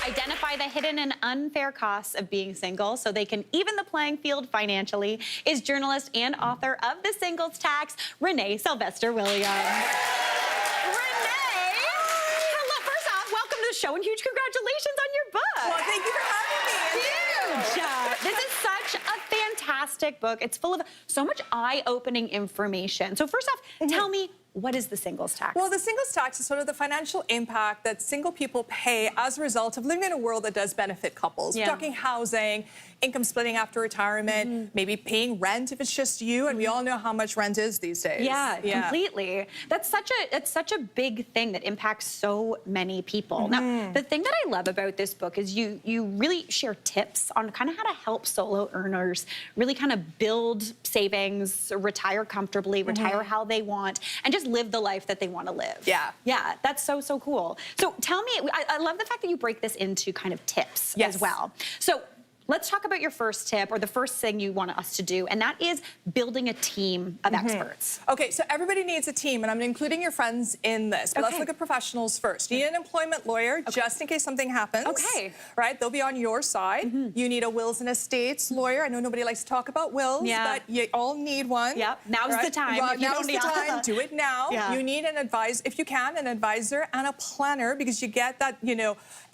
identify the hidden and unfair costs of being single so they can even the playing field financially is journalist and author of The Singles Tax, Renée Sylvestre-Williams. Renée! Hello, first off, welcome to the show and huge congratulations on your book. Well, thank you for having me. Huge! This is such a fantastic book. It's full of so much eye-opening information. So first off, tell me, what is the singles tax? Well, the singles tax is sort of the financial impact that single people pay as a result of living in a world that does benefit couples. Yeah. We're talking housing, income splitting after retirement, maybe paying rent if it's just you, and we all know how much rent is these days. Yeah, completely. It's such a big thing that impacts so many people. Now, the thing that I love about this book is you really share tips on kind of how to help solo earners really kind of build savings, retire comfortably, retire how they want, and just live the life that they want to live. Yeah. Yeah, that's so cool. So tell me, I love the fact that you break this into kind of tips as well. So let's talk about your first tip, or the first thing you want us to do, and that is building a team of experts. Okay, so everybody needs a team, and I'm including your friends in this. But let's look at professionals first. You need an employment lawyer, just in case something happens. Okay. Right, they'll be on your side. You need a wills and estates lawyer. I know nobody likes to talk about wills, but you all need one. Yep, now's the time. Well, now's the time, do it now. Yeah. You need an advisor, if you can, an advisor and a planner, because you get that,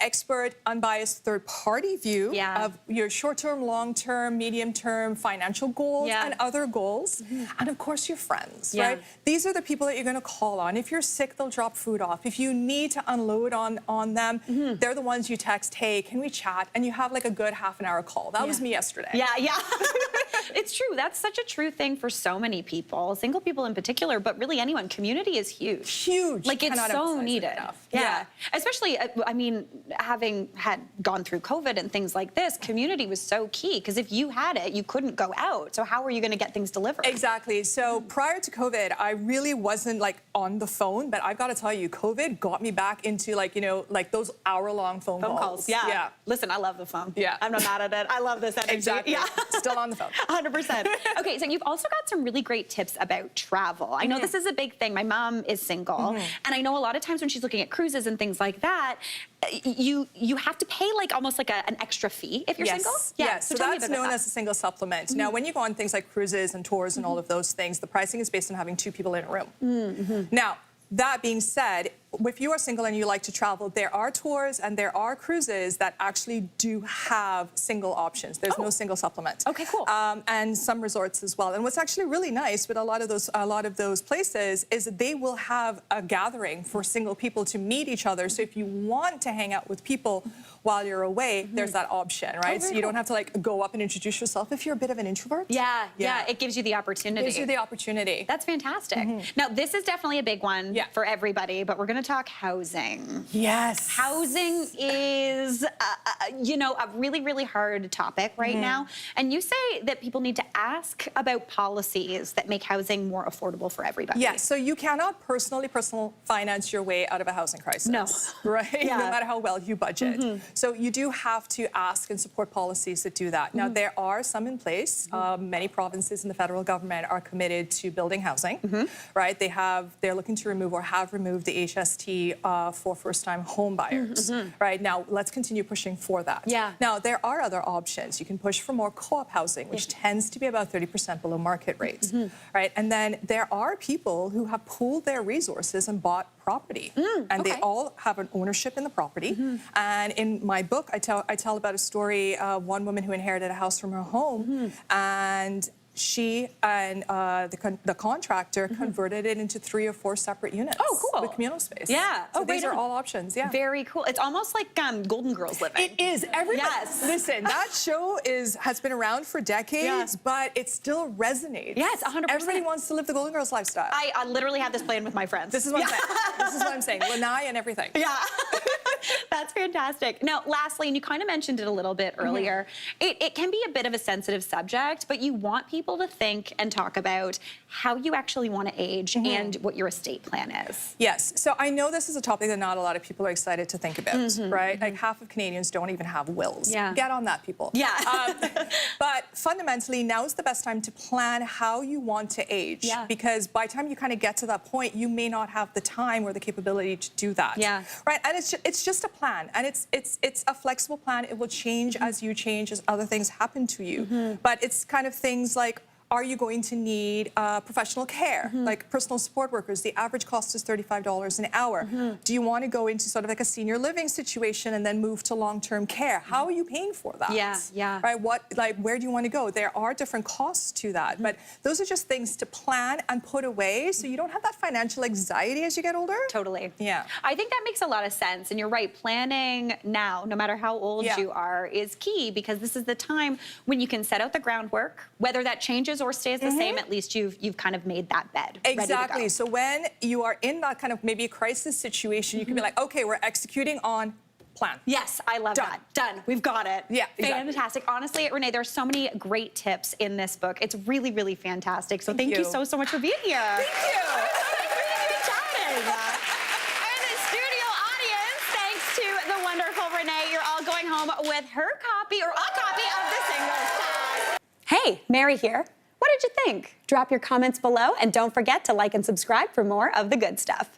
expert, unbiased third-party view of your short-term, long-term, medium-term financial goals and other goals. And of course, your friends, right? These are the people that you're going to call on. If you're sick, they'll drop food off. If you need to unload on them, they're the ones you text, hey, can we chat? And you have like a good half-an-hour call. That was me yesterday. Yeah. It's true. That's such a true thing for so many people, single people in particular, but really anyone. Community is huge. Huge. Like, it's so needed. Yeah. Especially, I mean, having gone through COVID and things like this, community was so key, because if you had it, you couldn't go out. So how were you going to get things delivered? Exactly. So prior to COVID, I really wasn't like on the phone, but I've got to tell you, COVID got me back into like those hour-long phone calls. Yeah. Listen, I love the phone. Yeah. I'm not mad at it. I love this energy. Exactly. Yeah. Still on the phone. 100%. Okay, so you've also got some really great tips about travel. I know this is a big thing. My mom is single, and I know a lot of times when she's looking at cruises and things like that, you have to pay like almost like an extra fee if you're single. Yes, so that's known as a single supplement. Now, when you go on things like cruises and tours and all of those things, the pricing is based on having two people in a room. Now, that being said, if you are single and you like to travel, there are tours and there are cruises that actually do have single options. There's no single supplement. Okay, cool. And some resorts as well. And what's actually really nice with a lot of those places is that they will have a gathering for single people to meet each other. So if you want to hang out with people while you're away, there's that option, right? So you don't have to like go up and introduce yourself if you're a bit of an introvert. Yeah. It gives you the opportunity. It gives you the opportunity. That's fantastic. Now, this is definitely a big one for everybody, but we're going to talk housing. Yes. Housing is, a really, really hard topic right now. And you say that people need to ask about policies that make housing more affordable for everybody. Yes, so you cannot personal finance your way out of a housing crisis. No. Right? No matter how well you budget. So you do have to ask and support policies that do that. Now, there are some in place. Many provinces and the federal government are committed to building housing, right? They're looking to remove or have removed the HST for first-time home buyers, right? Now, let's continue pushing for that. Now, there are other options. You can push for more co-op housing, which tends to be about 30% below market rates, right? And then there are people who have pooled their resources and bought property, and they all have an ownership in the property. And in my book, I tell about a story of one woman who inherited a house from her home, and she and the contractor converted it into 3 or 4 separate units. Oh, cool. With communal space. Yeah. So these are all options, Very cool. It's almost like Golden Girls living. It is. Listen, that show has been around for decades, but it still resonates. Yes, 100%. Everybody wants to live the Golden Girls lifestyle. I literally have this plan with my friends. This is what I'm saying. This is what I'm saying. Lanai and everything. Yeah. That's fantastic. Now, lastly, and you kind of mentioned it a little bit earlier, it can be a bit of a sensitive subject, but you want people to think and talk about how you actually want to age and what your estate plan is. Yes. So I know this is a topic that not a lot of people are excited to think about, right? Like half of Canadians don't even have wills. Get on that, people. But fundamentally, now is the best time to plan how you want to age. Because by the time you kind of get to that point, you may not have the time or the capability to do that. Right? And it's just a plan. plan, and it's a flexible plan. It will change as you change, as other things happen to you. But it's kind of things like, are you going to need professional care, like personal support workers? The average cost is $35 an hour. Do you want to go into sort of like a senior living situation and then move to long-term care? How are you paying for that? Yeah. Right? Where do you want to go? There are different costs to that, but those are just things to plan and put away so you don't have that financial anxiety as you get older. Totally. Yeah. I think that makes a lot of sense. And you're right, planning now, no matter how old you are, is key, because this is the time when you can set out the groundwork, whether that changes or stays the same, at least you've kind of made that bed. Exactly. Ready to go. So when you are in that kind of maybe a crisis situation, you can be like, okay, we're executing on plan. Yes, I love that. Done. We've got it. Yeah, exactly. Fantastic. Honestly, Renee, there's so many great tips in this book. It's really, really fantastic. So thank you so much for being here. Thank you. And the studio audience, thanks to the wonderful Renee, you're all going home with her copy or a copy of the Single Stack. Hey, Mary here. What did you think? Drop your comments below, and don't forget to like and subscribe for more of the good stuff.